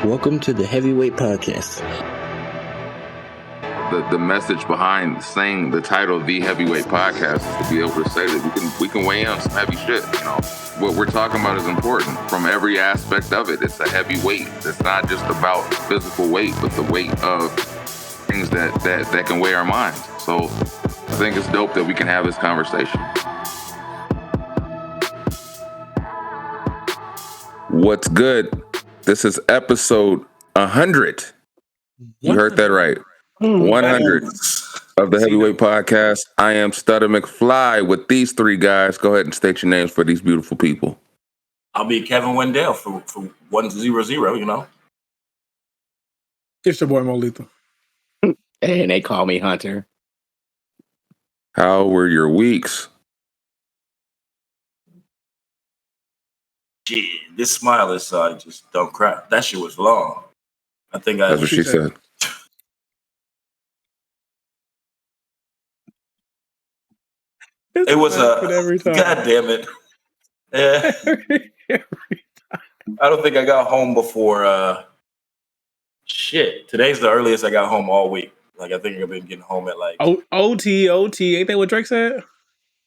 Welcome to the Heavyweight Podcast. The message behind saying the title "The Heavyweight Podcast" is to be able to say that we can weigh in on some heavy shit. You know, what we're talking about is important from every aspect of it. It's a heavy weight. It's not just about physical weight, but the weight of things that can weigh our minds. So I think it's dope that we can have this conversation. What's good? This is episode 100. You heard that right. 100 of the Heavyweight Podcast. I am Stutter McFly with these three guys. Go ahead and state your names for these beautiful people. I'll be Kevin Wendell for 100, you know. It's your boy Molito. And they call me Hunter. How were your weeks? Shit, this smile is just don't cry. That shit was long. I think That's what she said. It was every time. God damn it. Yeah. I don't think I got home before shit. Today's the earliest I got home all week. Like I think I've been getting home at like OT. Ain't that what Drake said?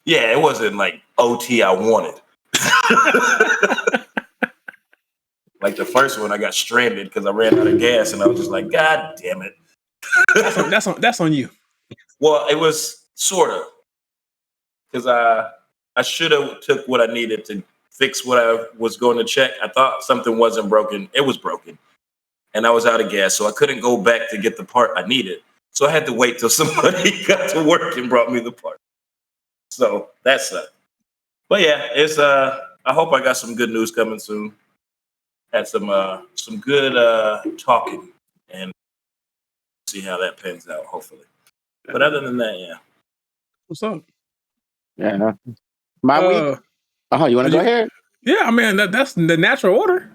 Yeah, it wasn't like OT I wanted. Like the first one, I got stranded because I ran out of gas, and I was just like, "God damn it!" That's on you. Well, it was sort of because I should have took what I needed to fix what I was going to check. I thought something wasn't broken; it was broken, and I was out of gas, so I couldn't go back to get the part I needed. So I had to wait till somebody got to work and brought me the part. So that sucked. But yeah, it's I hope I got some good news coming soon. Had some good talking and see how that pans out, hopefully. But other than that, yeah. What's up? Yeah. My week. You want to go ahead? Yeah, I mean that's the natural order.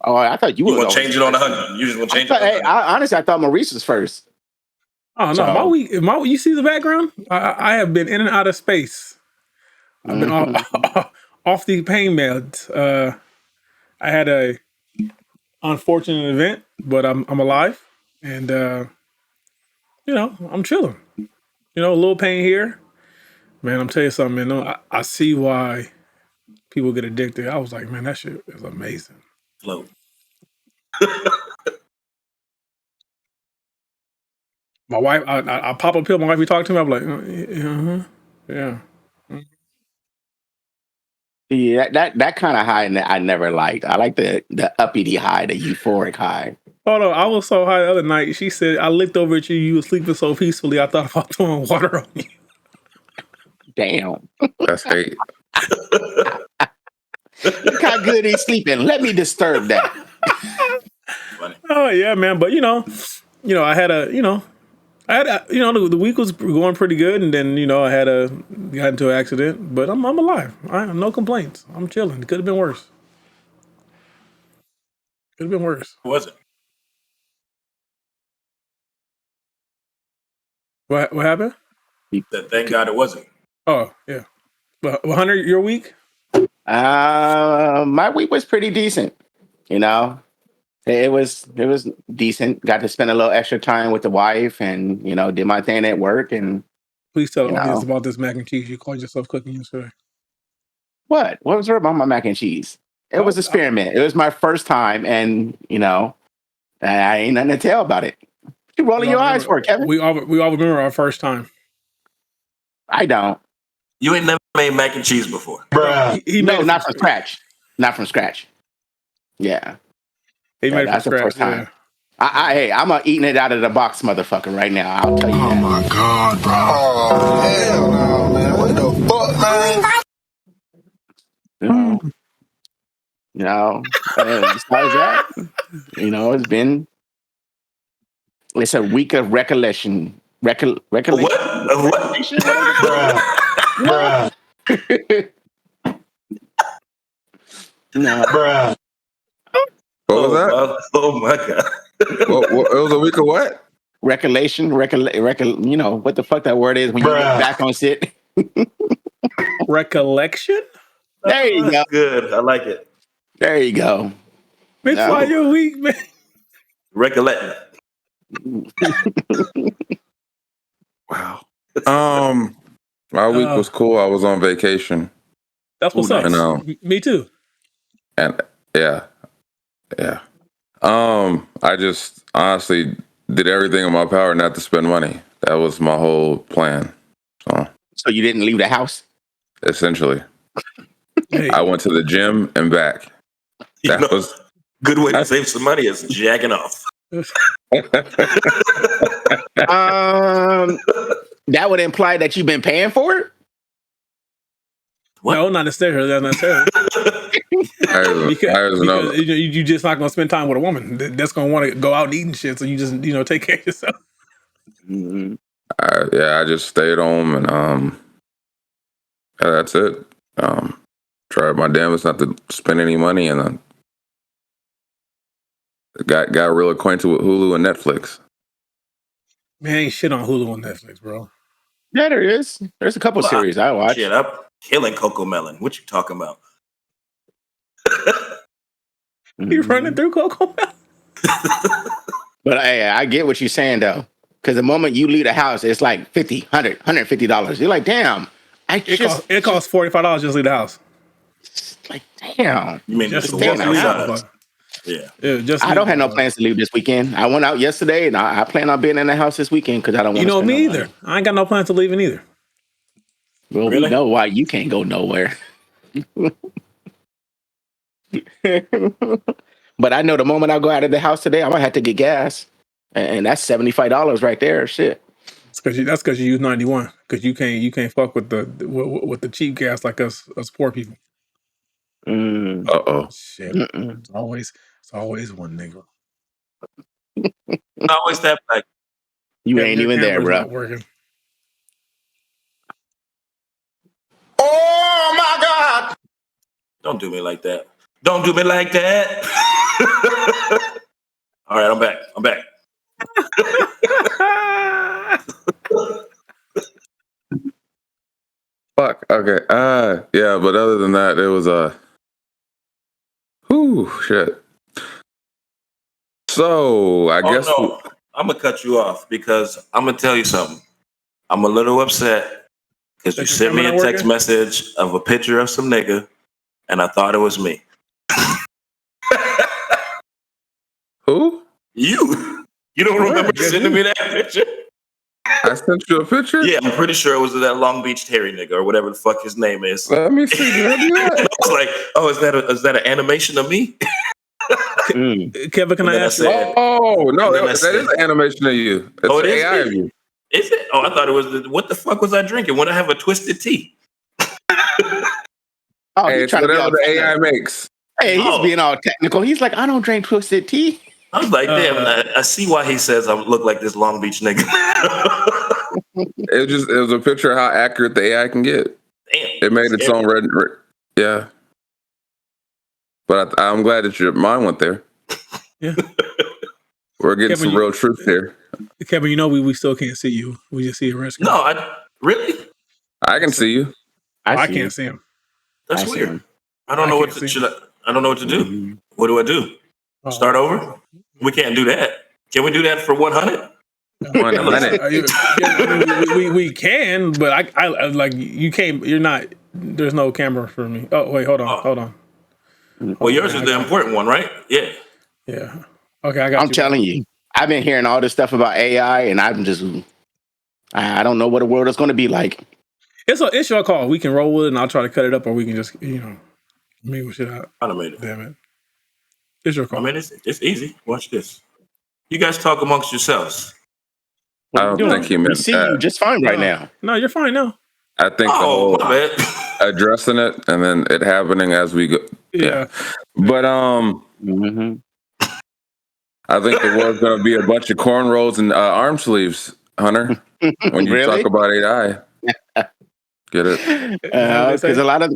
Oh, I thought you want to change it on 100. You just want to change it. Honestly, I thought Maurice was first. Oh no, my week. You see the background? I have been in and out of space. I've been off the pain meds. I had a unfortunate event, but I'm alive, and I'm chilling. A little pain here, man. I'm telling you something, man. I see why people get addicted. I was like, man, that shit is amazing. Float. My wife, I pop a pill. My wife, you talk to me, I'm like, yeah. Yeah, that kind of high I never liked. I like the uppity high, the euphoric high. Oh no, I was so high the other night. She said, I looked over at you. You were sleeping so peacefully. I thought about throwing water on you. Damn. That's hate. Look how good he's sleeping. Let me disturb that. Oh yeah, man. But I had the week was going pretty good, and then I got into an accident, but I'm alive. I have no complaints. I'm chilling. It could have been worse. What was it? What happened? Thank God it wasn't. Oh yeah. But Hunter, your week? My week was pretty decent. It was decent. Got to spend a little extra time with the wife, and did my thing at work. And please tell the audience about this mac and cheese you called yourself cooking yesterday. What was wrong about my mac and cheese? It was an experiment. It was my first time, and I ain't nothing to tell about it. You rolling your eyes for it, Kevin? We all remember our first time. I don't. You ain't never made mac and cheese before, bruh. No, not from scratch. Not from scratch. Yeah. That's the first time. Yeah. I'm eating it out of the box, motherfucker, right now. I'll tell you. Oh my God, bro! Oh, hell no, man! What the fuck, man? Besides that, it's a week of recollection. Recollection. What? Bruh. No, bruh. What was that? Oh my God. It was a week of what? Recollection. What the fuck that word is when you look back on shit. Recollection? There you go. Good. I like it. There you go. It's why you're weak, man. Recollecting. Wow. My week was cool. I was on vacation. That's what's up. Me too. And yeah. I just honestly did everything in my power not to spend money. That was my whole plan. So you didn't leave the house? Essentially. Hey. I went to the gym and back. That was good way to save some money is jacking off. That would imply that you've been paying for it? What? No, not necessarily. because you're just not going to spend time with a woman that's going to want to go out and eat and shit. So you just take care of yourself. Mm-hmm. I just stayed home and that's it. Tried my damnedest not to spend any money and got real acquainted with Hulu and Netflix. Man, ain't shit on Hulu and Netflix, bro. Yeah, there is. There's a couple series I watch. Shit, I'm killing Coco Melon. What you talking about? You running through Coco Melon? But hey, I get what you're saying though, because the moment you leave the house, it's like $50, $100, $150. You're like, damn. It costs $45 just to leave the house. Like, damn. You mean just stay in the house? Yeah. I don't have no plans to leave this weekend. I went out yesterday, and I plan on being in the house this weekend because I don't want to. Me either. I ain't got no plans to leaving either. Well, we know why you can't go nowhere. But I know the moment I go out of the house today, I might have to get gas, and that's $75 right there. Shit. That's because you use 91. Because you can't fuck with the cheap gas like us poor people. Shit. It's always one nigga. Always that like you ain't even there, bro. Not working. Oh my God! Don't do me like that. Don't do me like that. All right, I'm back. Fuck. Okay. Yeah, but other than that, it was shit. So I guess I'm gonna cut you off because I'm gonna tell you something. I'm a little upset because you sent me a text message of a picture of some nigga, and I thought it was me. Who? You don't remember sending me that picture? I sent you a picture? Yeah, I'm pretty sure it was that Long Beach Terry nigga or whatever the fuck his name is. Let me see. I was like, oh, is that an animation of me? Kevin, can I ask you? Oh, no, that is an animation of you. It's AI of you. Is it? Oh, I thought it was what the fuck was I drinking? When I have a twisted tea? Hey, trying to be all the AI makes. Hey, he's being all technical. He's like, I don't drink twisted tea. I was like, damn, I see why he says I look like this Long Beach nigga. It was a picture of how accurate the AI can get. Damn, it made its own red. Yeah. But I'm glad that your mind went there. Yeah. We're getting some real truth here. Kevin, we still can't see you. We just see a red screen. No, really? I can see you. I can't see him. That's weird. I don't know what to I don't know what to do. Mm-hmm. What do I do? Start over? We can't do that. Can we do that for 100? 100. We can, but I like you can't. You're not. There's no camera for me. Oh wait, hold on. Well, yours is the important one, right? Yeah. Yeah. Okay, I got. I'm telling you, I've been hearing all this stuff about AI, and I don't know what the world is going to be like. It's your call. We can roll with it, and I'll try to cut it up, or we can just mingle shit out. I made it. Damn it. It's your call. I mean, it's easy. Watch this. You guys talk amongst yourselves. I don't think he meant we see you just fine right now. No, you're fine now. I think the whole addressing it and then it happening as we go. Yeah. But I think the world's going to be a bunch of cornrows and arm sleeves, Hunter, when you talk about AI. Get it? Because a lot of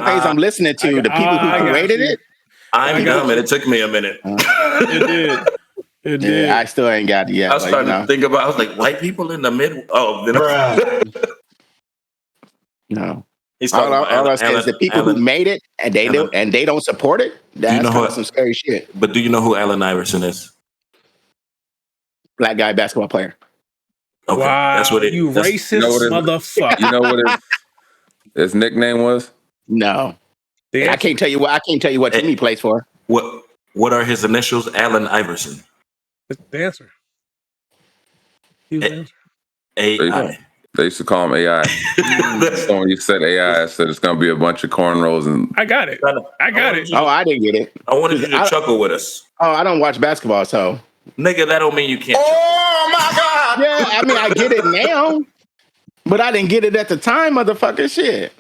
things I'm listening to, the people who created it. I'm dumb, and it took me a minute. It did. Yeah, I still ain't got it yet. I was starting to think about. I was like, white people in the mid. Oh, no. All I say is the people who made it and they don't support it. That's some scary shit. But do you know who Allen Iverson is? black guy basketball player. Okay, wow, that's what it. you That's, racist motherfucker. You know what his nickname was? No, The I answer. can't tell you what. I can't tell you what team he plays for. what are his initials? Allen Iverson. The answer. He was the answer. AI. They used to call him AI. So when you said AI, I said it's gonna be a bunch of cornrows and I got it. I got it. Oh, I didn't get it. I wanted you to chuckle with us. Oh, I don't watch basketball, so Nigga, that don't mean you can't. Oh my God! yeah. I mean, I get it now, but I didn't get it at the time, motherfucker. Shit,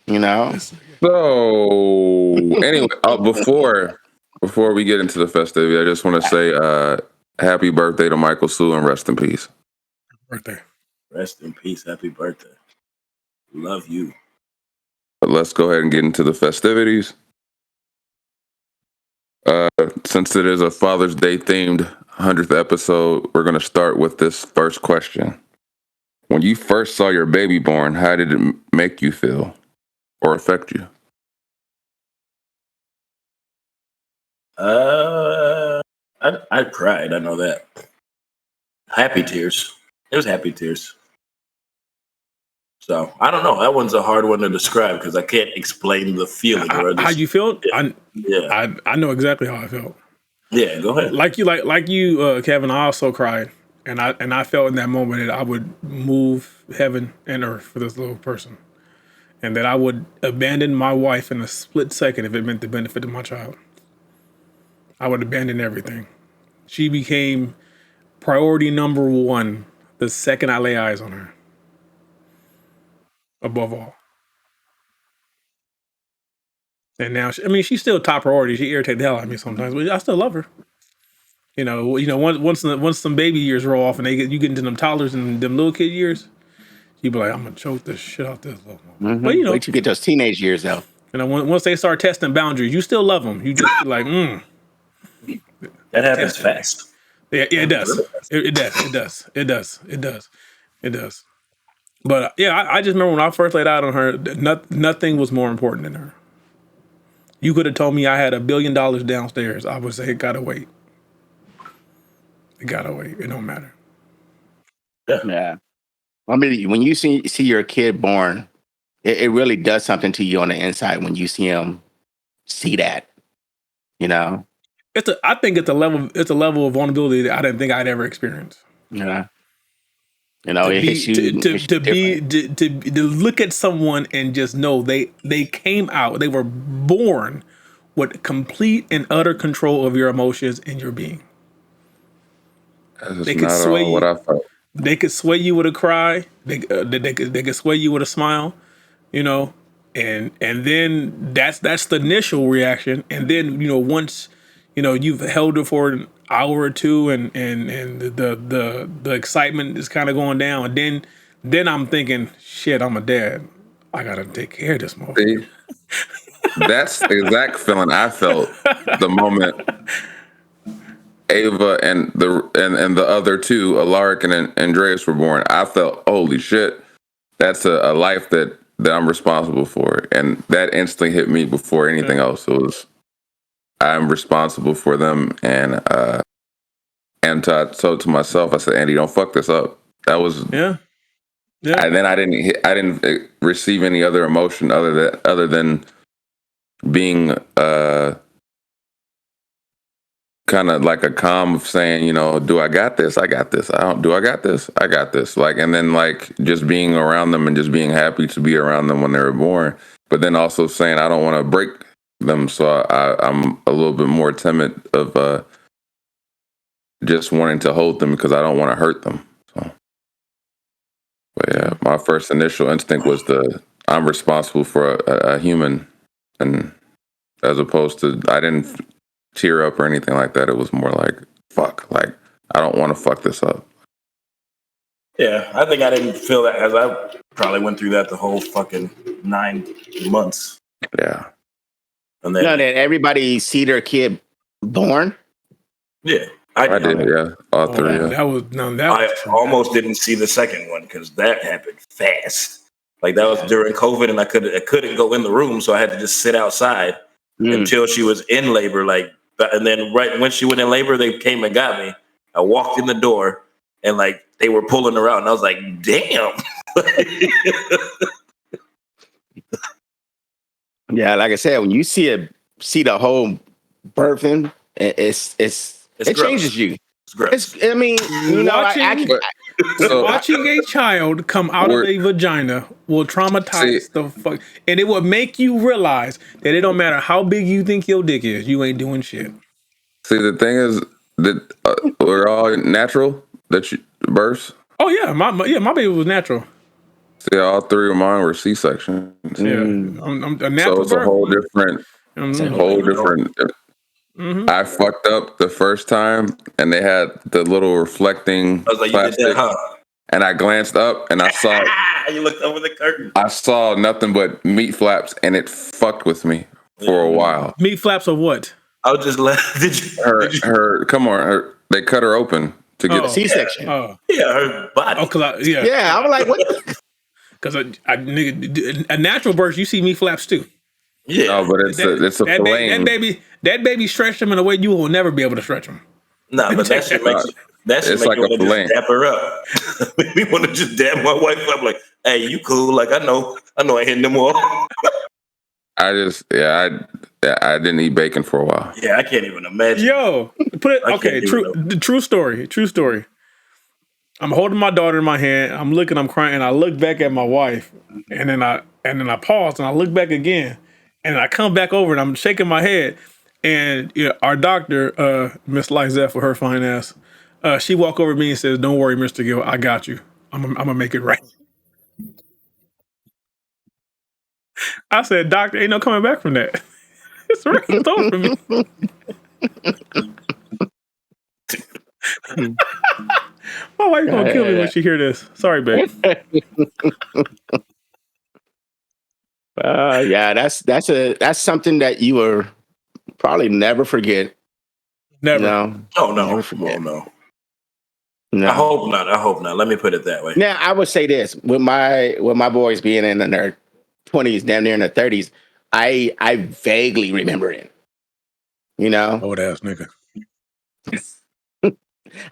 you know. So anyway, before we get into the festivity, I just want to say happy birthday to Michael Sue and rest in peace. Birthday. Rest in peace. Happy birthday. Love you. But let's go ahead and get into the festivities. Since it is a Father's Day themed 100th episode, we're going to start with this first question. When you first saw your baby born, how did it make you feel or affect you? I cried. I know that. Happy tears. It was happy tears. So I don't know. That one's a hard one to describe because I can't explain the feeling. How you feel? Yeah. I know exactly how I felt. Yeah, go ahead. Like you, Kevin. I also cried, and I felt in that moment that I would move heaven and earth for this little person, and that I would abandon my wife in a split second if it meant the benefit of my child. I would abandon everything. She became priority number one the second I lay eyes on her. Above all. And now, she's still top priority. She irritates the hell out of me sometimes, but I still love her. You know, once some baby years roll off and you get into them toddlers and them little kid years, you be like, I'm gonna choke this shit out this little one. But wait till you get those teenage years though. You know, once they start testing boundaries, you still love them. You just be like, That happens fast. Yeah, it does. It does. But yeah, I just remember when I first laid out on her, nothing was more important than her. You could have told me I had $1 billion downstairs. I would say it gotta wait. It gotta wait. It don't matter. Yeah. I mean, when you see your kid born, it really does something to you on the inside when you see him see that. You know. I think it's a level of vulnerability that I didn't think I'd ever experience. Yeah. You know, it hits you to look at someone and just know they came out, they were born with complete and utter control of your emotions and your being. They could sway you. What I felt. They could sway you with a cry. They could sway you with a smile. You know, and then that's the initial reaction, and then once you've held it for an hour or two, and the excitement is kind of going down, and then I'm thinking, shit, I'm a dad. I gotta take care of this motherfucker. That's the exact feeling I felt the moment Ava and the other two, Alaric and Andreas, were born. I felt, holy shit, that's a life that I'm responsible for, and that instantly hit me before anything else. It was, I'm responsible for them, and so to myself, I said, Andy, don't fuck this up. That was yeah. And then I didn't receive any other emotion other than being kind of like a calm of saying, do I got this? I got this. Do I got this? I got this. Like, and then like just being around them and just being happy to be around them when they were born, but then also saying I don't want to break them, so I'm a little bit more timid of just wanting to hold them because I don't want to hurt them. So, but yeah, my first initial instinct was I'm responsible for a human, and as opposed to I didn't tear up or anything like that. It was more like, fuck, like I don't want to fuck this up. Yeah, I think I didn't feel that as I probably went through that the whole fucking 9 months. Yeah. And then, did everybody see their kid born? Yeah. I did, yeah. All three. I almost didn't see the second one because that happened fast. Like that was during COVID, and I couldn't go in the room, so I had to just sit outside until she was in labor. Like, and then right when she went in labor, they came and got me. I walked in the door and like they were pulling her out, and I was like, damn. Yeah, like I said, when you see the whole birthing, it gross. Changes you. It's gross. I mean, you know, watching a child come out of a vagina will traumatize the fuck, and it will make you realize that it don't matter how big you think your dick is, you ain't doing shit. See, the thing is that we're all natural that you births. Oh yeah, my baby was natural. See, all three of mine were C-sections. Yeah, I'm a natural. So it's a whole different. Mm-hmm. I fucked up the first time, and they had the little reflecting plastic. You did that, huh? And I glanced up, and I saw. You looked over the curtain. I saw nothing but meat flaps, and it fucked with me for a while. Meat flaps of what? I was just like, come on, they cut her open to get C-section. Yeah, her body. Oh, cause yeah, I was like, what? Because a natural birth, you see meat flaps too. Yeah, no, but it's a fillet. That baby stretched them in a way you will never be able to stretch them. No, but that should make you want to just dap her up. We want to just dap my wife up, like, hey, you cool? Like, I know, I ain't no more. I didn't eat bacon for a while. Yeah, I can't even imagine. Yo, put it okay. True story. I'm holding my daughter in my hand. I'm looking. I'm crying. And I look back at my wife, and then I pause and I look back again, and I come back over and I'm shaking my head. And our doctor, Miss Lizette, for her fine ass, she walked over to me and says, "Don't worry, Mr. Gill, I got you. I'm gonna make it right." I said, "Doctor, ain't no coming back from that. It's right. It's over for me." My wife gonna kill me when she hear this. Sorry, babe. Yeah, that's something that you will probably never forget. Never. No. Oh no. Never forget. Oh, no. I hope not. Let me put it that way. Now, I would say this: with my boys being in their 20s, damn near in their 30s, I vaguely remember it. You know, old ass nigga.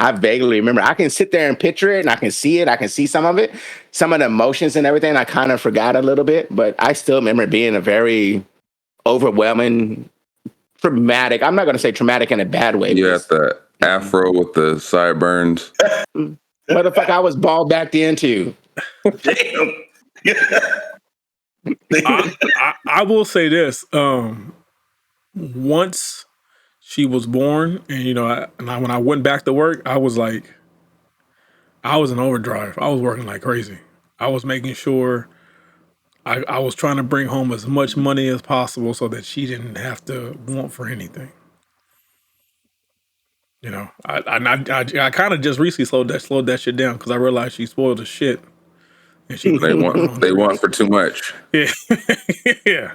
I vaguely remember. I can sit there and picture it, and I can see it. I can see some of it, some of the emotions and everything. I kind of forgot a little bit, but I still remember it being a very overwhelming, traumatic. I'm not going to say traumatic in a bad way. You had the afro with the sideburns. What the fuck I was bald back into? Damn. I will say this. Once she was born, and when I went back to work, I was in overdrive. I was working like crazy. I was making sure I was trying to bring home as much money as possible so that she didn't have to want for anything. I kind of just recently slowed that shit down because I realized she spoiled the shit. And they want for too much. Yeah, yeah.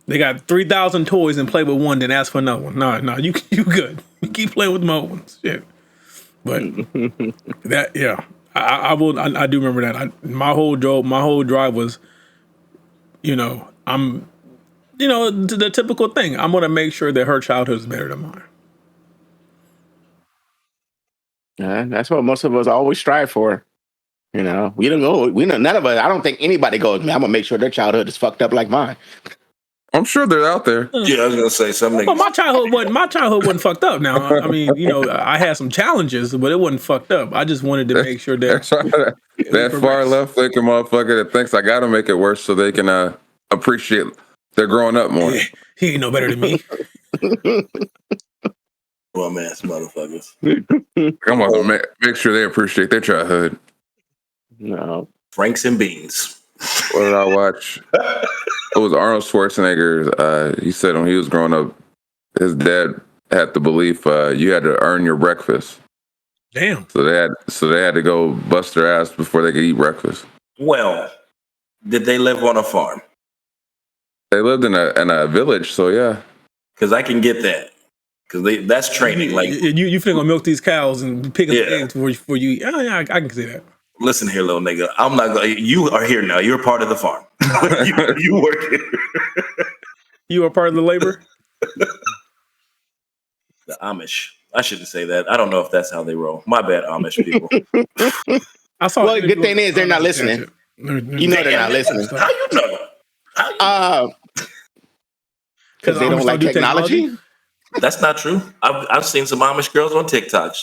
They got 3,000 toys and play with one, then ask for another one. No, you good. You keep playing with the other ones. Shit. But that, yeah, I do remember that. My whole drive was, I'm, the typical thing. I'm gonna make sure that her childhood is better than mine. That's what most of us always strive for. We don't go. None of us. I don't think anybody goes, "Man, I'm gonna make sure their childhood is fucked up like mine." I'm sure they're out there. Yeah, I was gonna say something. Well, my childhood wasn't fucked up. Now, I mean, I had some challenges, but it wasn't fucked up. I just wanted to make sure that that far left thinking motherfucker that thinks I gotta make it worse so they can appreciate they're growing up more. He ain't no better than me. Bum ass motherfuckers. Come on, make sure they appreciate their childhood. No, Franks and beans. What did I watch? It was Arnold Schwarzenegger. He said when he was growing up, his dad had the belief you had to earn your breakfast. Damn. So they had to go bust their ass before they could eat breakfast. Well, did they live on a farm? They lived in a village, so yeah. Because I can get that. Because that's training. Like you finna go milk these cows and pick up the eggs before you eat. Oh, yeah, I can see that. Listen here, little nigga. I'm not going. You are here now. You're part of the farm. you work here. You are part of the labor. The Amish. I shouldn't say that. I don't know if that's how they roll. My bad, Amish people. I saw. Well, good thing is they're not listening. You know they're not listening. How you know? Because they don't like technology? That's not true. I've seen some Amish girls on TikTok.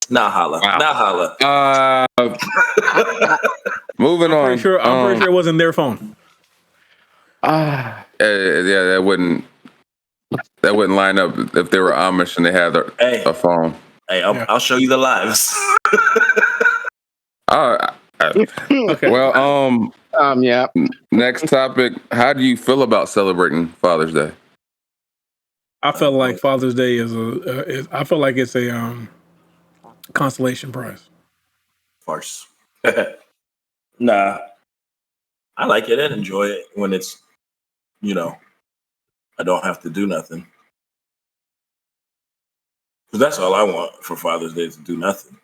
Now holla. Wow. Now holla. Moving on. I'm pretty sure it wasn't their phone. Yeah, that wouldn't line up if they were Amish and they had a phone. Hey, I'll show you the lives. Okay. Well, yeah. Next topic. How do you feel about celebrating Father's Day? I feel like Father's Day I feel like it's a consolation prize. Farce. Nah. I like it and enjoy it when it's, I don't have to do nothing. Because that's all I want for Father's Day, is to do nothing.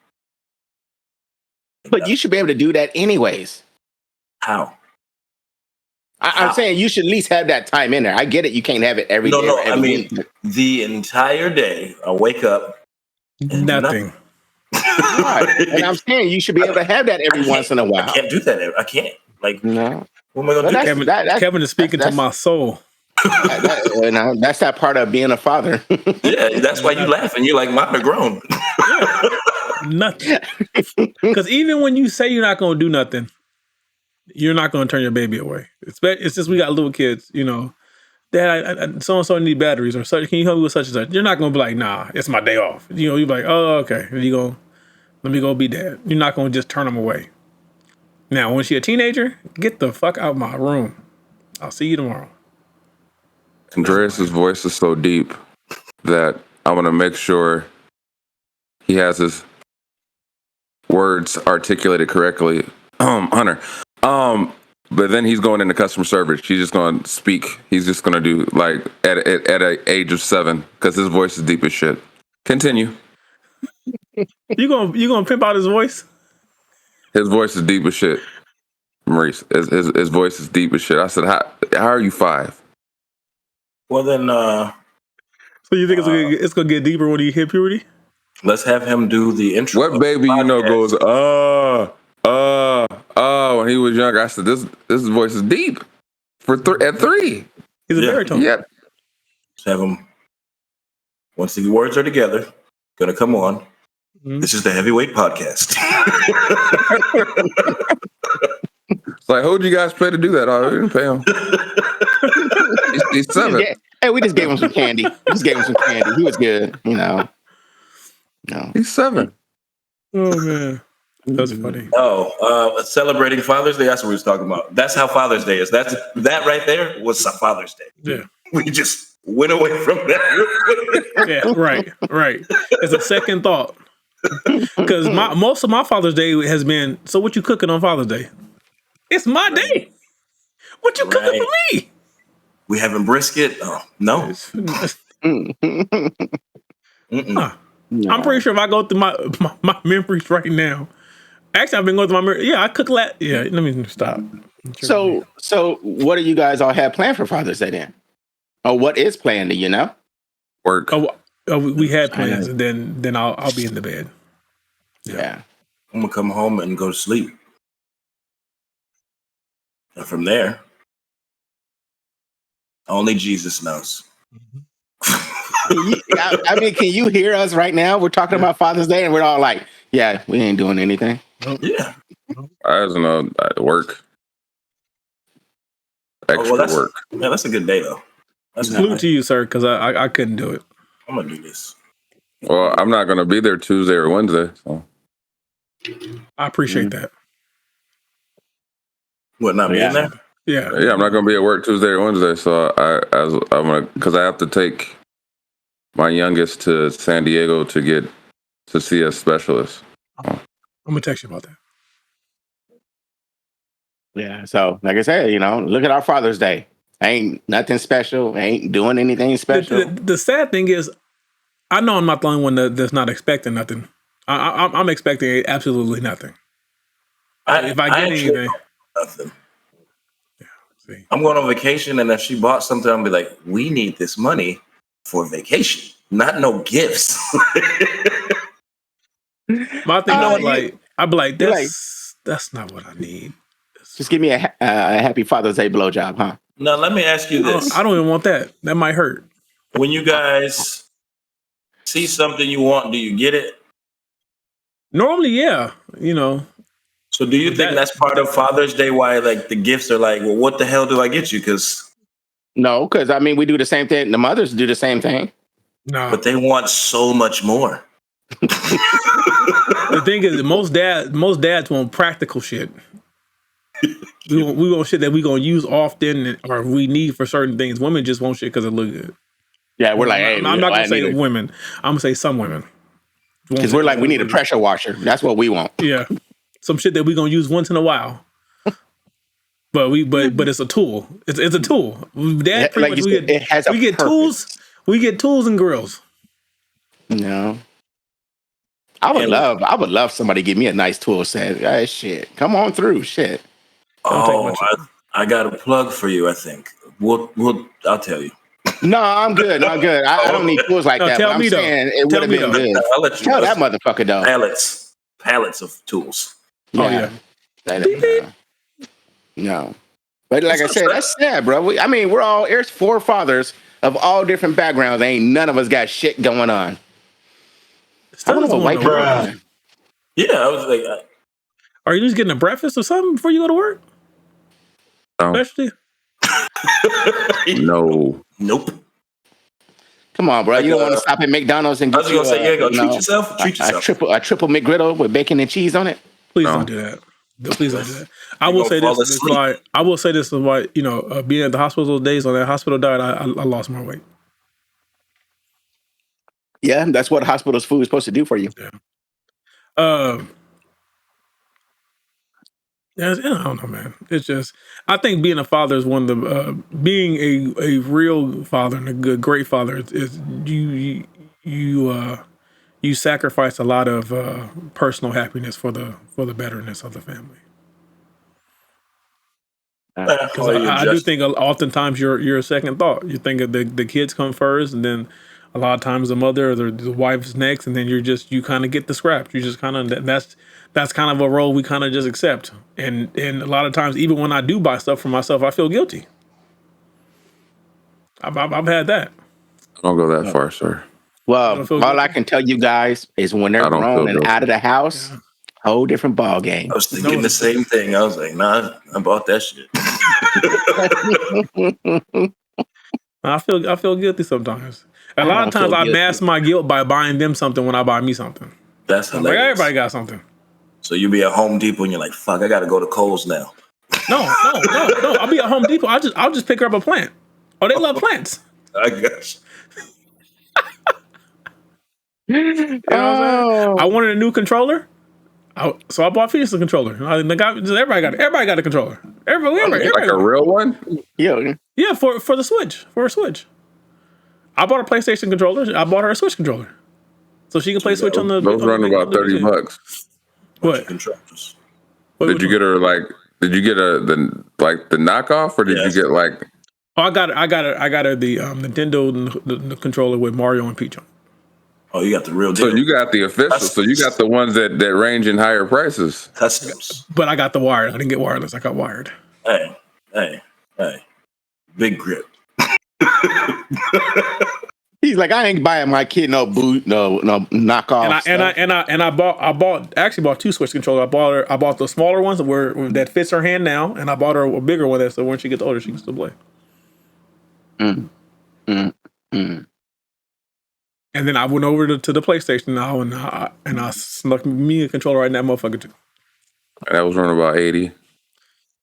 But you should be able to do that anyways. How? I'm saying you should at least have that time in there. I get it. You can't have it every day. No. I mean, the entire day, I wake up and nothing. Right. And I'm saying you should be able to have that every once in a while. I can't do that. I can't. No. What am I going to do? Kevin is speaking to my soul. That's that part of being a father. Yeah, that's why you laugh and you're like, mine are grown. Nothing. Because even when you say you're not going to do nothing, you're not going to turn your baby away. It's just we got little kids, Dad, so and so need batteries or such. Can you help me with such and such? You're not going to be like, nah, it's my day off. You're like, oh, okay. Let me go be dad. You're not going to just turn them away. Now, when she's a teenager, get the fuck out of my room. I'll see you tomorrow. Andreas' voice is so deep that I want to make sure he has his words articulated correctly. Hunter. But then he's going into customer service. He's just going to speak. He's just going to do like at an age of 7 because his voice is deep as shit. Continue. You gonna pimp out his voice? His voice is deep as shit. Maurice, his voice is deep as shit. I said, how are you 5? Well then, so you think it's gonna get deeper when he hit puberty? Let's have him do the intro. What baby goes when he was younger? I said this voice is deep at 3. He's a baritone. Yeah. Let's have him. Once the words are together, gonna come on. Mm-hmm. This is the Heavyweight Podcast. It's like, who'd you guys pay to do that? Oh, we didn't pay him. He's 7. Hey, we just gave him some candy. He was good, No. He's 7. Oh man, that's funny. Oh, celebrating Father's Day. That's what we was talking about. That's how Father's Day is. That right there was Father's Day. Yeah, we just went away from that. Yeah, right. It's a second thought because most of my Father's Day has been. So what you cooking on Father's Day? It's my day. What you cooking for me? We having brisket? Oh, no. I'm pretty sure if I go through my memories right now. Actually, I've been going through my memories. Yeah, I cook Yeah, let me stop. So what do you guys all have planned for Father's Day then? Or what is planned? Do you know? Work. We had plans, and then I'll be in the bed. Yeah. I'm gonna come home and go to sleep. And from there, only Jesus knows. I mean, can you hear us right now? We're talking about Father's Day, and we're all like, "Yeah, we ain't doing anything." Yeah, I don't know. Work. Extra work. Yeah, that's a good day though. That's salute to you, sir, because I couldn't do it. I'm gonna do this. Well, I'm not gonna be there Tuesday or Wednesday, so I appreciate that. What, not being there? Yeah, I'm not gonna be at work Tuesday or Wednesday, so I'm gonna, because I have to take my youngest to San Diego to see a specialist. I'm gonna text you about that. Yeah. So, like I said, look at our Father's Day. Ain't nothing special. Ain't doing anything special. The sad thing is, I know I'm not the only one that's not expecting nothing. I'm expecting absolutely nothing. If I get anything, nothing. I'm going on vacation, and if she bought something, I'll be like, we need this money for vacation, not no gifts. my thing Oh, is like, I'd be like, you're like, that's not what I need. just give me a happy Father's Day blowjob, huh? Now let me ask you this: I don't even want that. That might hurt. when you guys see something you want, do you get it? Normally, yeah, you know. So do you think that's part of Father's Day? Why like the gifts are like, well, what the hell do I get you? Because No, because I mean, we do the same thing. The mothers do the same thing. No, but they want so much more. the thing is, most dads want practical shit. We want shit that we gonna use often or we need for certain things. Women just want shit because it look good. Yeah, we're like, hey, I'm not gonna say it. women. I'm gonna say some women. Because we're like, we need a pressure washer. That's what we want. Yeah, some shit that we gonna use once in a while. But it's a tool. It's a tool. Dad, pretty Like much you said, it has we get purpose. tools. We get tools and grills. No. I would love somebody to give me a nice tool set. Hey, shit. Come on through. Shit. Oh, I got a plug for you, I think. I'll tell you. No, I'm good. I don't need tools like that. Tell But I'm me saying it would have been good. I'll let you Tell know. that motherfucker though. Pallets of tools. Yeah. No. But like I said, that's sad, bro. There's 4 fathers of all different backgrounds. Ain't none of us got shit going on. I wonder what white people are doing. Yeah, I was like, are you just getting a breakfast or something before you go to work? No. Especially? No. Nope. Come on, bro. You don't want to stop at McDonald's and get you treat yourself. A triple McGriddle with bacon and cheese on it. Please don't do that. Please don't do that. I will say this is why. I will say this is why. Being at the hospital those days on that hospital diet, I lost my weight. Yeah, that's what hospital's food is supposed to do for you. Yeah. I don't know, man. It's just I think being a father is one of the being a real father and a great father is you sacrifice a lot of personal happiness for the betterness of the family. Because I do think oftentimes you're a second thought. You think of the kids come first, and then a lot of times the mother or the wife's next, and then you kind of get the scraps. You just kind of that's kind of a role we kind of just accept. And a lot of times, even when I do buy stuff for myself, I feel guilty. I've had that. I don't go that far, sir. Well, all I can tell you guys is when they're grown and out of the house, whole different ball game. I was thinking the same thing. I was like, nah, I bought that shit. I feel guilty sometimes. A lot of times I mask my guilt by buying them something when I buy me something. That's hilarious. Like, everybody got something. So you be at Home Depot and you're like, fuck, I gotta go to Kohl's now. No. I'll be at Home Depot. I'll just pick her up a plant. Oh, they love plants. I guess. You know what I'm saying? I wanted a new controller. So I bought Phoenix a controller. Everybody got a controller. Everybody like a real one? Yeah, for the Switch. For a Switch. I bought a PlayStation controller. I bought her a Switch controller. So she can play Switch on the... Those run about $30. What? Controllers. Did you get her did you get the knockoff or did you get like... Oh, I got her the Nintendo the controller with Mario and Peach on. Oh, you got the real deal. So you got the official. Customs. So you got the ones that range in higher prices. Customs. But I got the wired. I didn't get wireless. I got wired. Hey. Big grip. He's like, I ain't buying my kid no knockoff. And I bought 2 Switch controllers. I bought the smaller ones that fits her hand now, and I bought her a bigger one so when she gets older, she can still play. And then I went over to the PlayStation now, and I snuck me a controller right in that motherfucker too. That was running about 80,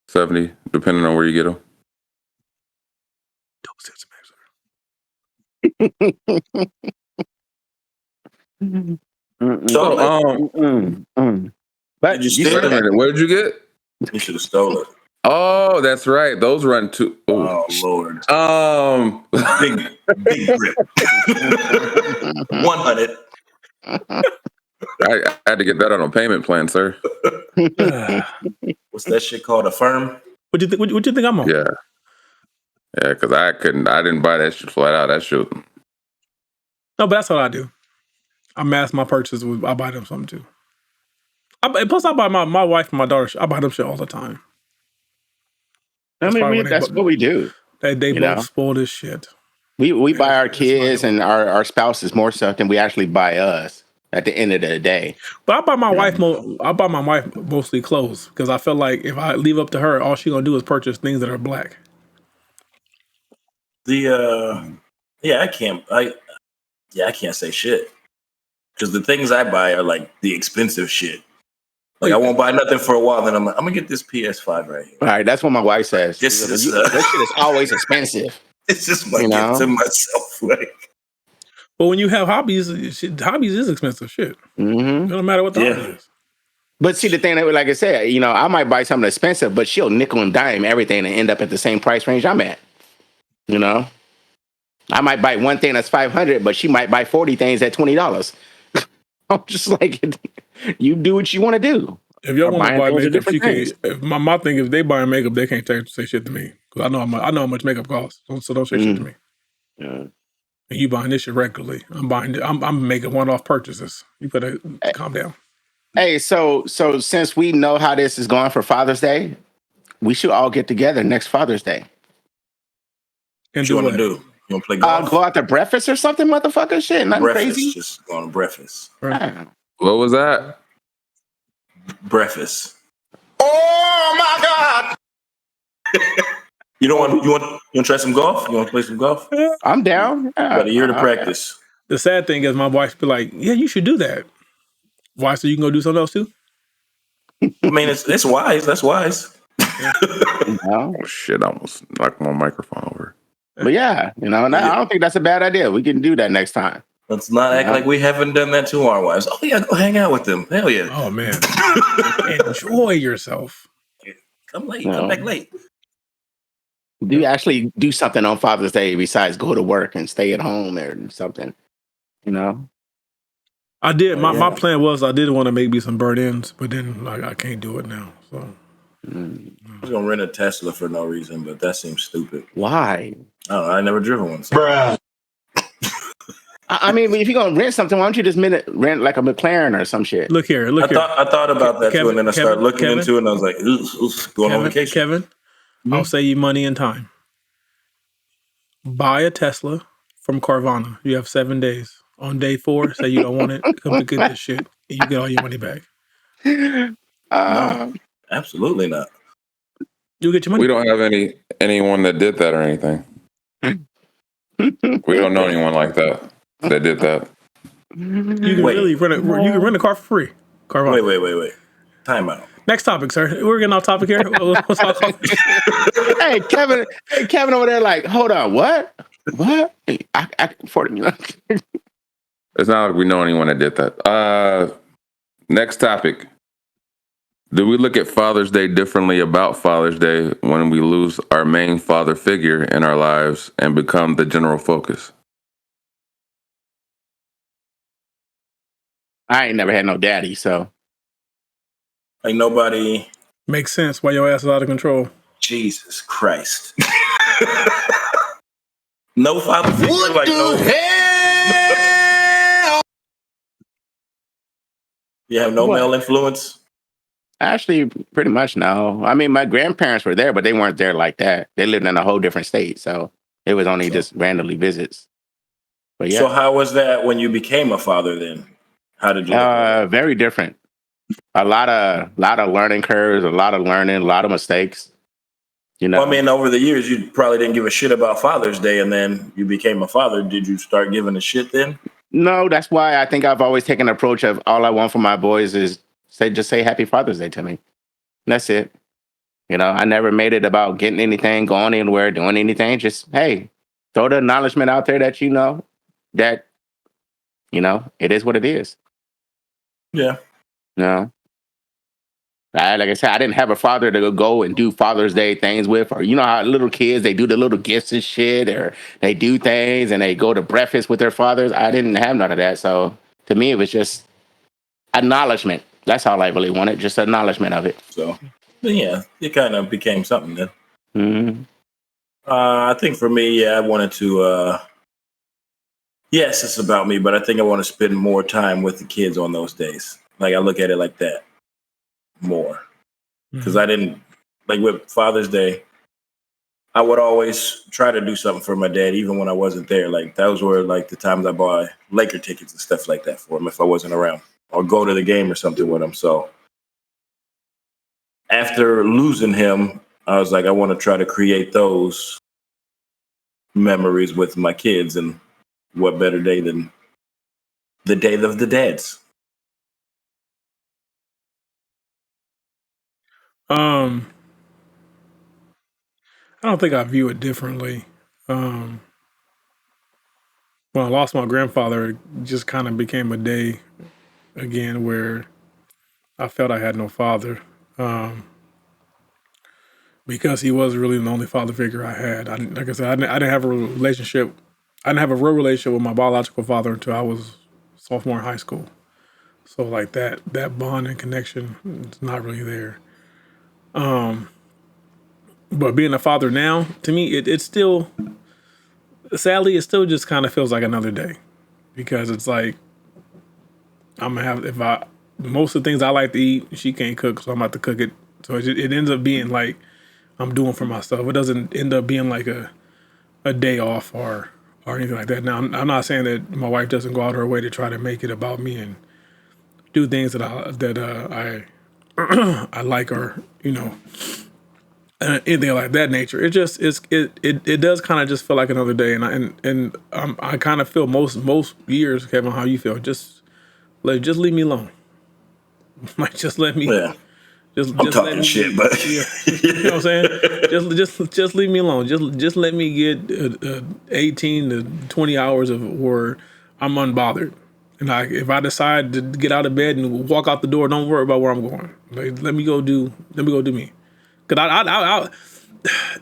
70, depending on where you get them. But did you steal it? Where did you get? You should have stolen it. Oh, that's right. Those run too. Oh Lord. Big grip. 100. I had to get that on a payment plan, sir. What's that shit called? A firm? What you think I'm on? Yeah, because I didn't buy that shit flat out. That shit. No, but that's what I do. I mask my purchases. I buy them something too. Plus, I buy my wife and my daughter. I buy them shit all the time. I mean, that's what we do. They both spoiled as shit. We buy our kids and our spouses more stuff than we actually buy us at the end of the day. But I buy my wife mostly clothes because I feel like if I leave up to her, all she's gonna do is purchase things that are black. I can't say shit because the things I buy are like the expensive shit. Like I won't buy nothing for a while, then I'm gonna get this PS5 right here. All right, that's what my wife says. That shit is always expensive. It's just my gift to myself. Like, but when you have hobbies, hobbies is expensive shit. Mm-hmm. It don't matter what the hobby is. But see, the thing that, like I said, I might buy something expensive, but she'll nickel and dime everything and end up at the same price range I'm at. I might buy one thing that's $500, but she might buy 40 things at $20. I'm just like, you do what you want to do. If your woman buy makeup, she can't. My thing is, they buy makeup, they can't say shit to me because I know how much makeup costs. So don't say shit to me. Yeah. And you buying this shit regularly. I'm making one-off purchases. You better calm down. Hey, so since we know how this is going for Father's Day, we should all get together next Father's Day. And what you want to do? You want to play golf? Go out to breakfast or something, motherfucker? Shit, nothing crazy. Just going to breakfast. What was that? Breakfast. Oh my God! You want to try some golf? You want to play some golf? I'm down. Got a year to practice. The sad thing is, my wife be like, "Yeah, you should do that." Why? So you can go do something else too? I mean, it's wise. That's wise. Oh shit! I almost knocked my microphone over. But I don't think that's a bad idea. We can do that next time. Let's not act like we haven't done that to our wives. Oh yeah, go hang out with them. Hell yeah. Oh man, enjoy yourself. Come back late. Do you actually do something on Father's Day besides go to work and stay at home or something? I did. My plan was I did want to make me some burnt ends, but then I can't do it now. So I was gonna rent a Tesla for no reason, but that seems stupid. Why? I don't know. I never driven one. So. Bruh. I mean, if you're gonna rent something, why don't you just rent like a McLaren or some shit? Look here. I thought about that too, and then I started looking into it, and I was like, going on vacation. Kevin, I'll save you money and time. Buy a Tesla from Carvana. You have 7 days. On day 4, say you don't want it, come to get this shit, and you get all your money back. No, absolutely not. You get your money. We don't have anyone that did that or anything. We don't know anyone like that did that. You can really rent you can rent a car for free. Carvana. Wait. Time out. Next topic, sir. We're getting off topic here. Hey, Kevin over there, like, hold on, what? I 40 minutes. It's not like we know anyone that did that. Next topic. Do we look at Father's Day differently about Father's Day when we lose our main father figure in our lives and become the general focus? I ain't never had no daddy, so. Like nobody. Makes sense why your ass is out of control. Jesus Christ. No father figure. What like the no hell? You have no male influence? Actually, pretty much no. I mean, my grandparents were there, but they weren't there like that. They lived in a whole different state, so it was only just randomly visits. But yeah. So how was that when you became a father then? How did you very different. A lot of learning curves, a lot of learning, a lot of mistakes. Well, I mean, over the years, you probably didn't give a shit about Father's Day, and then you became a father. Did you start giving a shit then? No, that's why I think I've always taken an approach of all I want for my boys is just say Happy Father's Day to me. And that's it. I never made it about getting anything, going anywhere, doing anything. Just, hey, throw the acknowledgement out there that that it is what it is. Yeah. No. Like I said, I didn't have a father to go and do Father's Day things with, or how little kids, they do the little gifts and shit, or they do things and they go to breakfast with their fathers. I didn't have none of that. So to me, it was just acknowledgement. That's all I really wanted, just acknowledgement of it. So, yeah, it kind of became something then. Mm-hmm. I think for me, I wanted to, yes, it's about me, but I think I want to spend more time with the kids on those days. Like, I look at it like that. more because I didn't like with Father's Day. I would always try to do something for my dad, even when I wasn't there. Like those were like the times I bought Laker tickets and stuff like that for him if I wasn't around, or go to the game or something with him. So after losing him, I was like, I want to try to create those memories with my kids, and what better day than the Day of the Dads? I don't think I view it differently. When I lost my grandfather, it just kind of became a day again where I felt I had no father. Because he was really the only father figure I had. Like I said, I didn't have a relationship. I didn't have a real relationship with my biological father until I was sophomore in high school. So like that bond and connection is not really there. But being a father now, to me, it's still, sadly, it still just kind of feels like another day, because it's like I'm gonna have, most of the things I like to eat, she can't cook, so I'm about to cook it. So it ends up being like I'm doing for myself. It doesn't end up being like a day off or anything like that. Now, I'm not saying that my wife doesn't go out her way to try to make it about me and do things that I I like, or anything like that nature. It just it does kind of just feel like another day, and I kind of feel most years, Kevin, how you feel. Just leave me alone. Like just let me. Yeah, Just I'm talking let me, shit, but yeah, you know what I'm saying. Just leave me alone. Just let me get 18 to 20 hours of where I'm unbothered. And if I decide to get out of bed and walk out the door, don't worry about where I'm going. Like, let me go do me. Cause I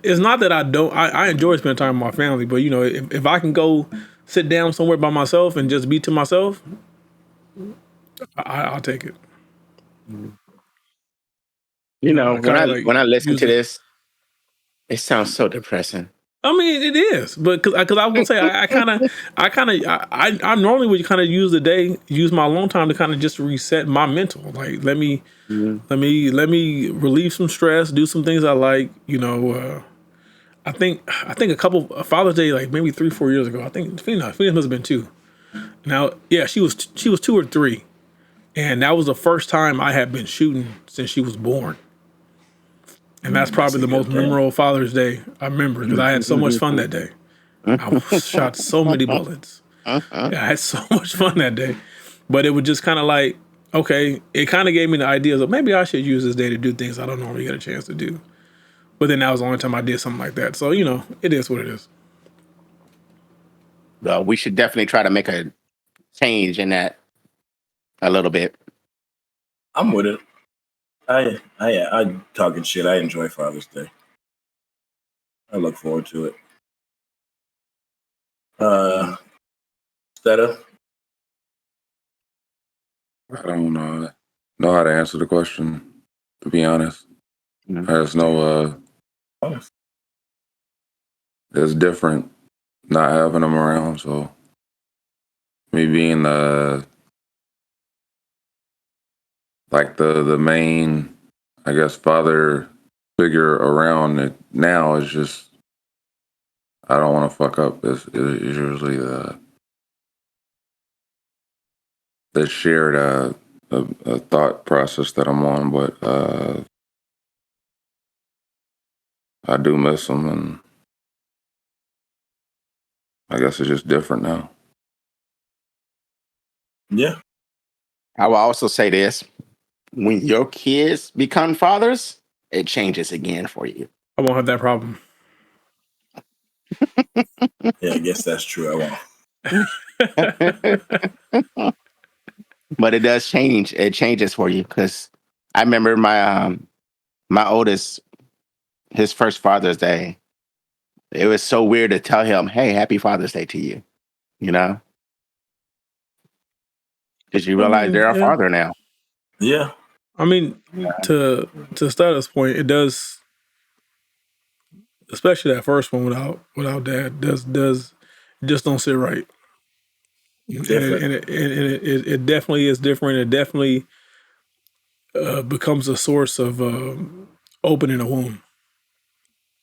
it's not that I don't. I enjoy spending time with my family, but if I can go sit down somewhere by myself and just be to myself, I'll take it. I When kind I of like when I listen use to it. this, it sounds so depressing. I mean, it is, but because I was gonna say, I normally would kind of use my alone time to kind of just reset my mental. Like, Mhm. let me relieve some stress, do some things I like. I think a couple Father's Day, like maybe 3-4 years ago. I think Fina must have been 2. Now, yeah, she was 2 or 3, and that was the first time I had been shooting since she was born. And that's that's probably a the most good thing. memorable Father's Day I remember, because I had so much fun that day. I shot so many bullets. Yeah, I had so much fun that day. But it was just kind of like, okay, it kind of gave me the ideas of maybe I should use this day to do things I don't normally get a chance to do. But then that was the only time I did something like that. So, it is what it is. We should definitely try to make a change in that a little bit. I'm with it. I talking shit. I enjoy Father's Day. I look forward to it. Stetta, I don't know how to answer the question, to be honest. Mhm. There's no it's different not having them around. So me being like the main, I guess, father figure around it now is just, I don't want to fuck up. It's usually the shared a thought process that I'm on, but I do miss them, and I guess it's just different now. yeah, I will also say this: when your kids become fathers, it changes again for you. I won't have that problem. yeah. I guess that's true. I won't. But it does change. It changes for you, because I remember my oldest, his first Father's Day. It was so weird to tell him, "Hey, Happy Father's Day to you," because you I realize mean, they're a yeah. father now. Yeah, I mean, to Status point, it does, especially that first one without dad, does it just don't sit right. And different. it definitely is different. It definitely becomes a source of opening a wound.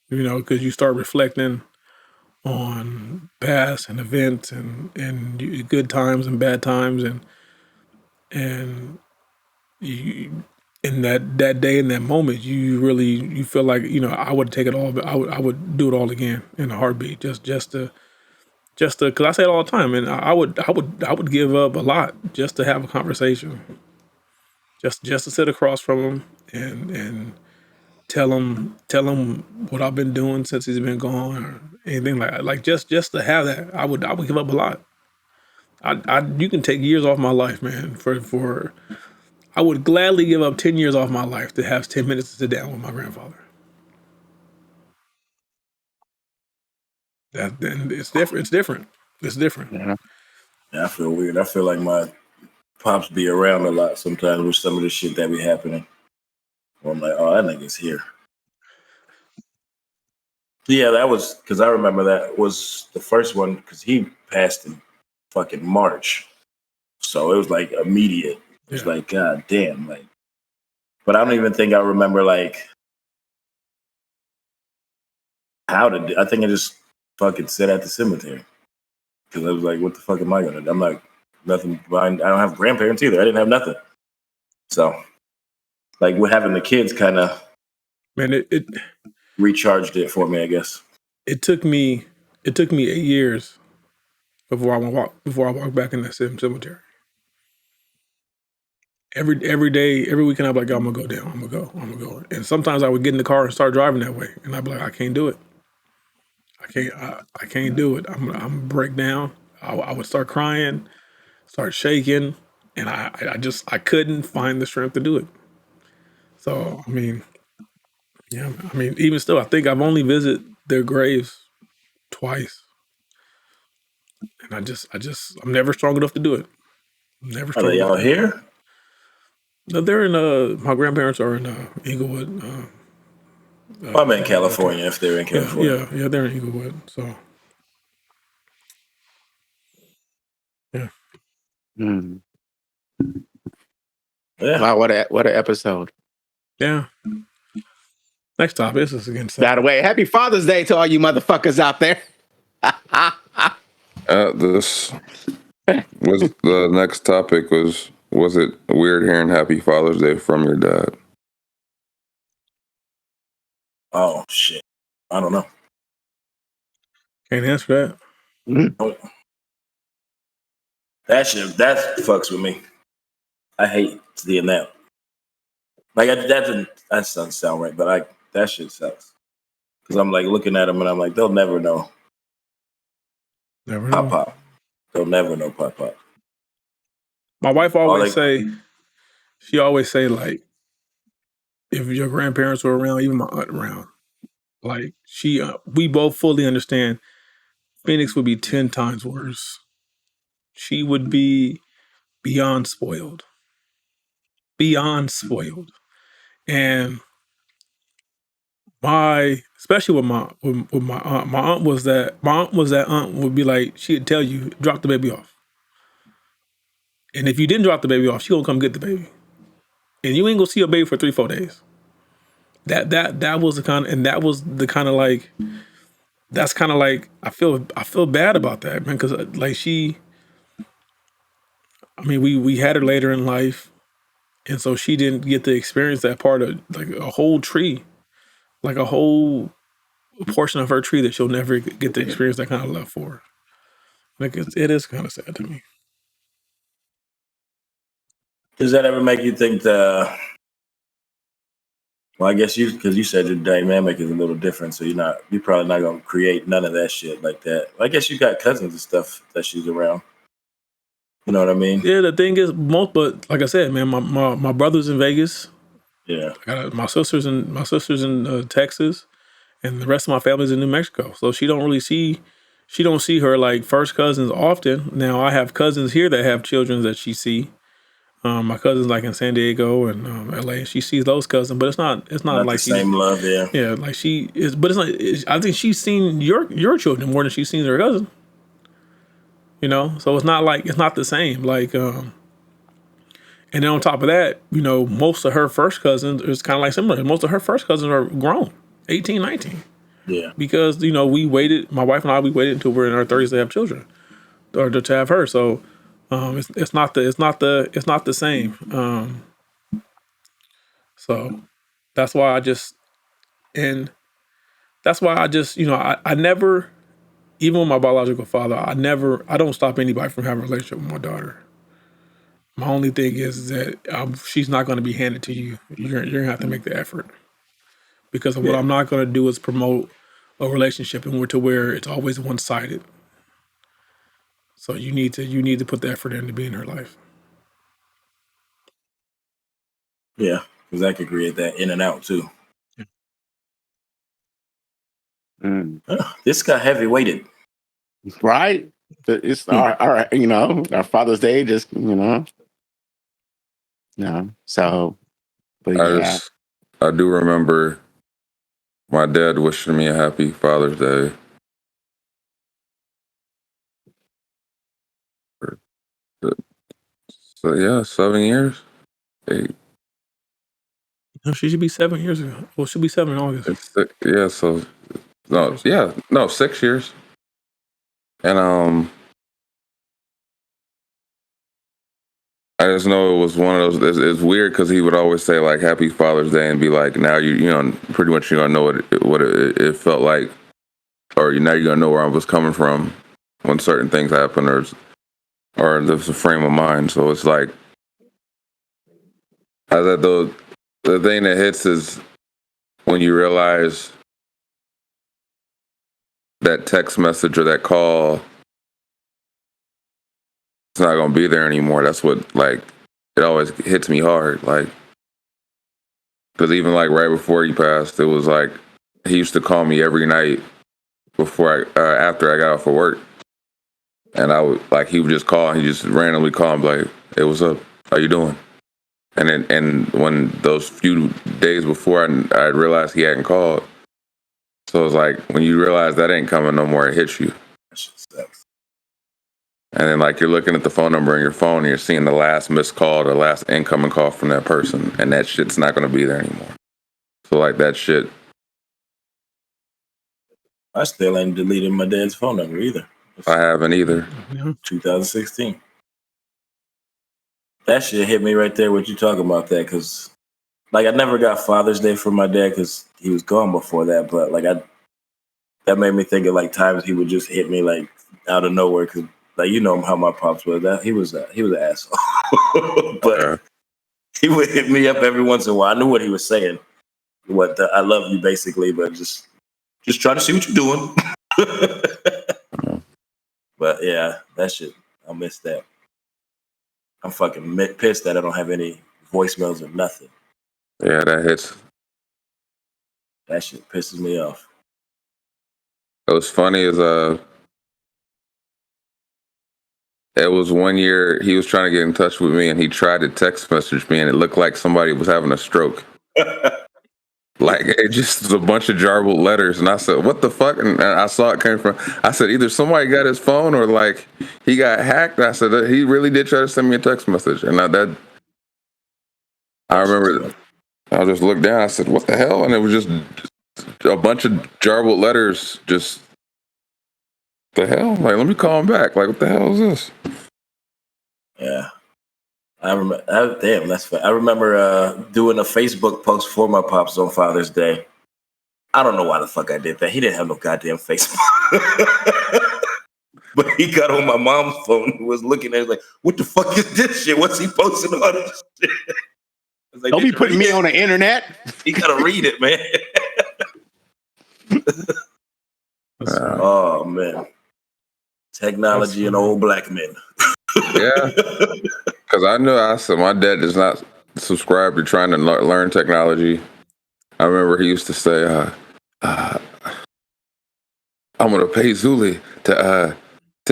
You know, because you start reflecting on past and events and good times and bad times and you, in that day in that moment you feel like, you know, I would take it all, but I would do it all again in a heartbeat, just to because I say it all the time, and I would give up a lot just to have a conversation, just to sit across from him and tell him what I've been doing since he's been gone or anything like that. Like just to have that, I would give up a lot. You can take years off my life, man. For I would gladly give up 10 years off my life to have 10 minutes to sit down with my grandfather. That then it's different. It's different. It's different. Yeah, I feel weird. I feel like my pops be around a lot sometimes with some of the shit that be happening. Well, I'm like, oh, that nigga's here. Yeah, that was because I remember that was the first one because he passed in fucking March. So it was like immediate. It was like, God damn. Like, but I don't even think I remember like how to do. I think I just fucking sat at the cemetery because I was like, what the fuck am I gonna do? I'm like, nothing. I don't have grandparents either. I didn't have nothing. So, like, with having the kids kind of, man, it recharged it for me, I guess. It took me 8 years before I walked back in that same cemetery. Every day, every weekend, I'd be like, I'm gonna go down. I'm gonna go. And sometimes I would get in the car and start driving that way, and I'd be like, I can't do it. I can't do it. I'm break down. I would start crying, start shaking, and I couldn't find the strength to do it. So I mean, yeah, I mean, even still, I think I've only visited their graves twice, and I'm never strong enough to do it. Never Are strong they enough. out here? No, they're in my grandparents are in Inglewood. I'm in California. If they're in California, yeah, they're in Inglewood. So yeah. Mm. Yeah. Wow, what an episode. Yeah. Next topic. This is again. By the way, happy Father's Day to all you motherfuckers out there. This was the next topic was it weird hearing Happy Father's Day from your dad? Oh shit. I don't know. Can't answer that. That shit, that fucks with me. I hate seeing that. Like that doesn't sound right, but that shit sucks. Because I'm like looking at them and I'm like, they'll never know. Never know. Pop. They'll never know Pop. My wife always she always say like, if your grandparents were around, even my aunt around, like we both fully understand Phoenix would be 10 times worse. She would be beyond spoiled. And especially with my aunt. My aunt was that aunt would be like, she'd tell you, drop the baby off. And if you didn't drop the baby off, she gonna come get the baby. And you ain't gonna see your baby for 3-4 days. That was the kind of, and that was the kind of like, that's kind of like, I feel bad about that, man, because like we had her later in life, and so she didn't get to experience that part of like a whole tree, like a whole portion of her tree that she'll never get to experience that kind of love for. Like it is kind of sad to me. Does that ever make you think well, I guess because you said your dynamic is a little different, so you're probably not gonna create none of that shit like that. I guess you got cousins and stuff that she's around. You know what I mean? Yeah, the thing is, but like I said, man, my brother's in Vegas. Yeah. My sister's in Texas, and the rest of my family's in New Mexico. So she don't see her like first cousins often. Now I have cousins here that have children that she see. My cousin's like in San Diego and LA. She sees those cousins, but it's not like the same love. Yeah. Yeah, like she is, but it's not. I think she's seen your children more than she's seen her cousin. You know, so it's not the same. Like, And then on top of that, most of her first cousins is kind of like similar. Most of her first cousins are grown, 18, 19. Yeah. Because, we waited, my wife and I, we waited until we're in our 30s to have children or to have her. So it's not the same. So that's why I just, I never, even with my biological father, I don't stop anybody from having a relationship with my daughter. My only thing is that she's not going to be handed to you. You're going to have to make the effort. Because what I'm not going to do is promote a relationship to where it's always one-sided. So you need to put the effort in to be in her life. Yeah, because I could create that in and out too. This got heavy weighted. Right? It's all right, our Father's Day just, so, but yeah. I do remember my dad wishing me a happy Father's Day. So yeah, 7 years, 8. No, she should be 7 years ago. Well, she'll be 7 in August. Yeah, so 6 years. And I just know it was one of those. It's weird because he would always say like "Happy Father's Day" and be like, "Now pretty much you're gonna know what it felt like, or now you're gonna know where I was coming from when certain things happen, or there's a frame of mind." So it's like, the thing that hits is when you realize that text message or that call, it's not gonna be there anymore. That's what, like, it always hits me hard, like, because even like right before he passed, it was like he used to call me every night after I got off of work, and he would just call. He just randomly call and be like, "Hey, what's up? How you doing?" And when those few days before I realized he hadn't called, so it's like when you realize that ain't coming no more, it hits you. That shit sucks. And then like you're looking at the phone number in your phone and you're seeing the last missed call, the last incoming call from that person, and that shit's not going to be there anymore. So like that shit. I still ain't deleted my dad's phone number either. I haven't either. 2016. That shit hit me right there. What you talking about that? Because like I never got Father's Day from my dad because he was gone before that. But like that made me think of like times he would just hit me like out of nowhere because like how my pops was. That he was an asshole. But he would hit me up every once in a while. I knew what he was saying. I love you basically, but just trying to see what you're doing. But yeah, that shit, I miss that. I'm fucking pissed that I don't have any voicemails or nothing. Yeah, that hits. That shit pisses me off. It was funny as it was one year he was trying to get in touch with me and he tried to text message me and it looked like somebody was having a stroke. Like it just was a bunch of jarbled letters, and I said, "What the fuck?" And I saw it came from. I said, "Either somebody got his phone or like he got hacked." And I said, "He really did try to send me a text message," and I remember. I just looked down. I said, "What the hell?" And it was just a bunch of jarbled letters. Just the hell. Like, let me call him back. Like, what the hell is this? Yeah. I remember. Damn, that's fun. I remember doing a Facebook post for my pops on Father's Day. I don't know why the fuck I did that. He didn't have no goddamn Facebook. But he got on my mom's phone and was looking at it like, what the fuck is this shit? What's he posting on this shit? Like, don't be putting me on the internet. You gotta read it, man. Oh man. Technology and old black men. Yeah. Because I said my dad does not subscribe to trying to learn technology. I remember he used to say, I'm going to pay Zuli to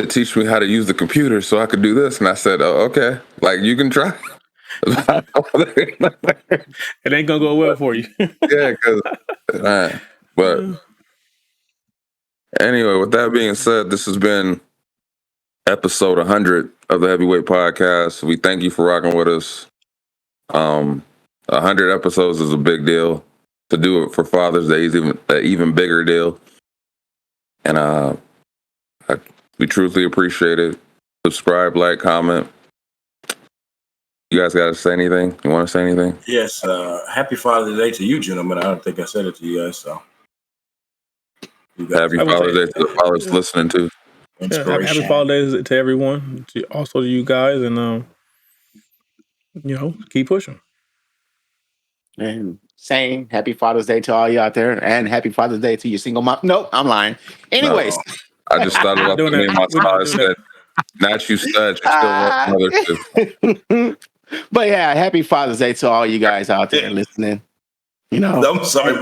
teach me how to use the computer so I could do this. And I said, "Oh, okay. Like, you can try." It ain't going to go well for you. Yeah, but anyway, with that being said, this has been episode 100 of the Heavyweight Podcast. We thank you for rocking with us. 100 episodes is a big deal. To do it for Father's Day is an even bigger deal. And we truly appreciate it. Subscribe, like, comment. You guys got to say anything? You want to say anything? Yes. Happy Father's Day to you, gentlemen. I don't think I said it to you guys. So, Happy Father's Day to the fathers listening to. Yeah, happy Father's Day to everyone. Also to you guys, and keep pushing. And saying happy Father's Day to all you out there, and happy Father's Day to your single mom. Nope, I'm lying. Anyways, I just started off doing my smile and said, "Not you stud, you still want another two." But yeah, happy Father's Day to all you guys out there listening. I'm sorry,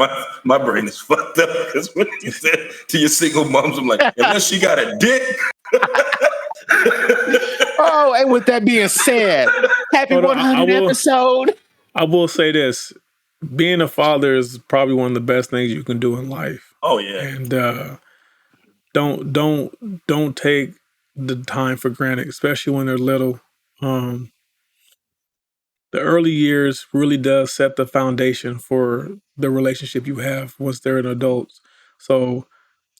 my brain is fucked up because when you said to your single moms, I'm like, unless she got a dick. Oh, and with that being said, happy 100th episode. I will say this: being a father is probably one of the best things you can do in life. Oh yeah, and don't take the time for granted, especially when they're little. The early years really does set the foundation for the relationship you have once they're an adult. So,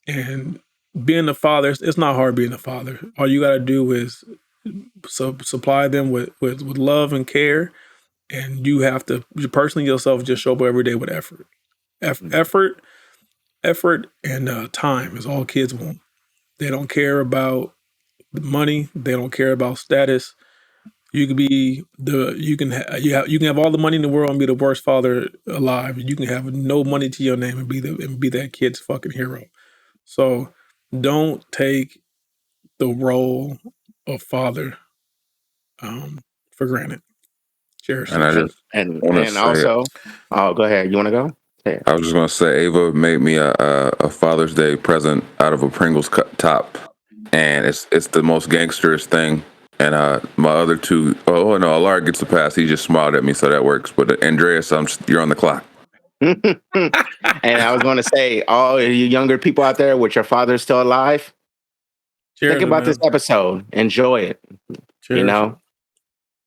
and being a father, it's not hard being a father. All you got to do is supply them with love and care, and you have to, you personally yourself, just show up every day with effort. Effort and time is all kids want. They don't care about the money. They don't care about status. You can be you can have all the money in the world and be the worst father alive. You can have no money to your name and be that kid's fucking hero. So don't take the role of father for granted. Cheers. And I just and also, go ahead. You want to go? Yeah. I was just gonna say, Ava made me a Father's Day present out of a Pringles top, and it's the most gangsterous thing. And my other two, Alar gets a pass. He just smiled at me, so that works. But Andreas, you're on the clock. And I was going to say, all you younger people out there with your father still alive, cheers, think about this episode. Enjoy it. Cheers.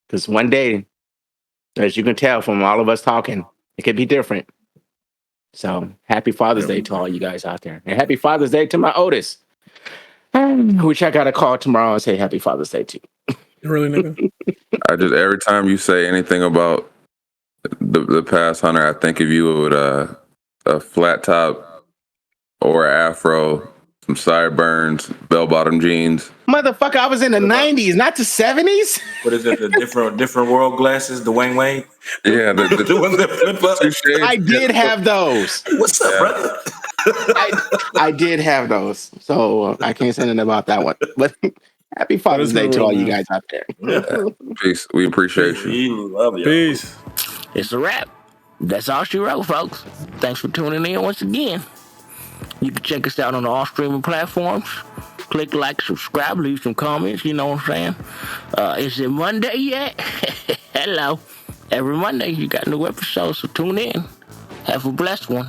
Because one day, as you can tell from all of us talking, it could be different. So happy Father's Day to all you guys out there. And happy Father's Day to my Otis, which I got a call tomorrow and say happy Father's Day to. Really, nigga? Every time you say anything about the past, Hunter, I think of you with a flat top or afro, some sideburns, bell-bottom jeans. Motherfucker, I was in the 90s, not the 70s. What is it? The different world glasses, Dwayne Wayne? Yeah, the ones that flip up. I did have those. What's up, brother? I did have those. So I can't say anything about that one. But happy Father's Day to all you guys out there. Yeah. Peace. We appreciate you. We love you. Peace. It's a wrap. That's all she wrote, folks. Thanks for tuning in once again. You can check us out on all streaming platforms. Click like, subscribe, leave some comments. You know what I'm saying? Is it Monday yet? Hello. Every Monday you got new episodes, so tune in. Have a blessed one.